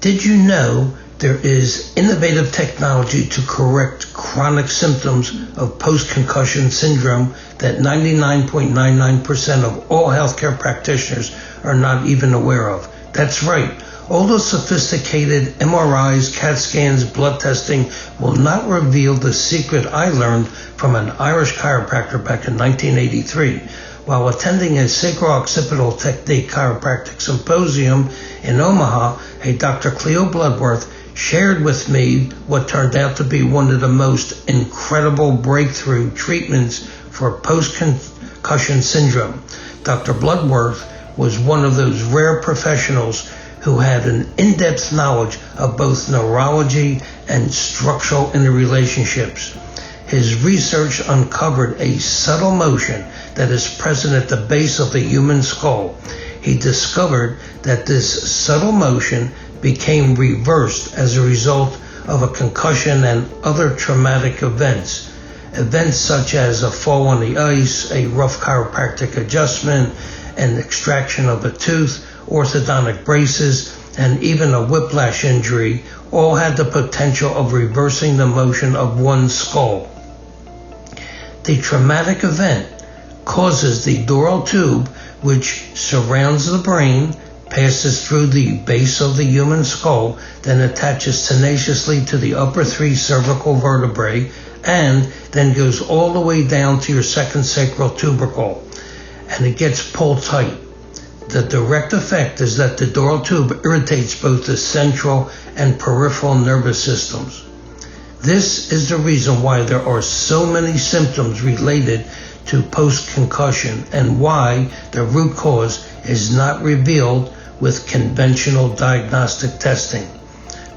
Did you know there is innovative technology to correct chronic symptoms of post-concussion syndrome that 99.99% of all healthcare practitioners are not even aware of? That's right. All the sophisticated MRIs, CAT scans, blood testing will not reveal the secret I learned from an Irish chiropractor back in 1983. While attending a sacro-occipital technique chiropractic symposium in Omaha, a Dr. Cleo Bloodworth shared with me what turned out to be one of the most incredible breakthrough treatments for post-concussion syndrome. Dr. Bloodworth was one of those rare professionals who had an in-depth knowledge of both neurology and structural interrelationships. His research uncovered a subtle motion that is present at the base of the human skull. He discovered that this subtle motion became reversed as a result of a concussion and other traumatic events. Events such as a fall on the ice, a rough chiropractic adjustment, an extraction of a tooth, orthodontic braces, and even a whiplash injury all had the potential of reversing the motion of one's skull. The traumatic event causes the dural tube, which surrounds the brain, passes through the base of the human skull, then attaches tenaciously to the upper three cervical vertebrae, and then goes all the way down to your second sacral tubercle, and it gets pulled tight. The direct effect is that the dural tube irritates both the central and peripheral nervous systems. This is the reason why there are so many symptoms related to post-concussion and why the root cause is not revealed with conventional diagnostic testing.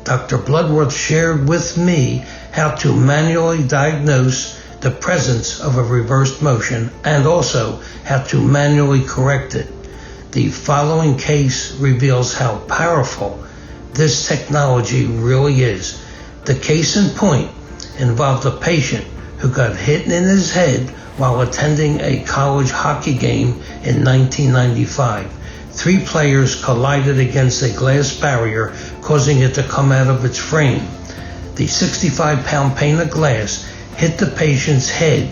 Dr. Bloodworth shared with me how to manually diagnose the presence of a reversed motion and also how to manually correct it. The following case reveals how powerful this technology really is. The case in point involved a patient who got hit in his head while attending a college hockey game in 1995. 3 players collided against a glass barrier, causing it to come out of its frame. The 65-pound pane of glass hit the patient's head,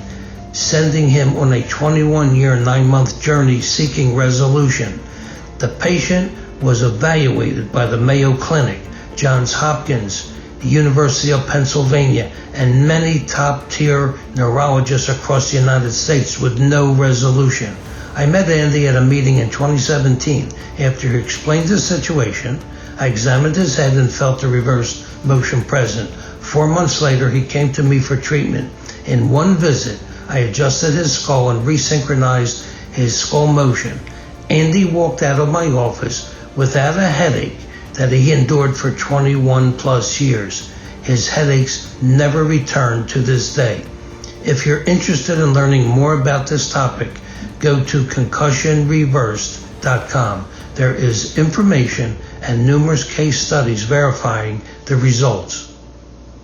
sending him on a 21-year, 9-month journey seeking resolution. The patient was evaluated by the Mayo Clinic, Johns Hopkins, the University of Pennsylvania, and many top-tier neurologists across the United States with no resolution. I met Andy at a meeting in 2017. After he explained his situation, I examined his head and felt the reversed motion present. 4 months later, he came to me for treatment. In one visit, I adjusted his skull and resynchronized his skull motion. Andy walked out of my office without a headache that he endured for 21 plus years. His headaches never returned to this day. If you're interested in learning more about this topic, go to concussionreversed.com. There is information and numerous case studies verifying the results.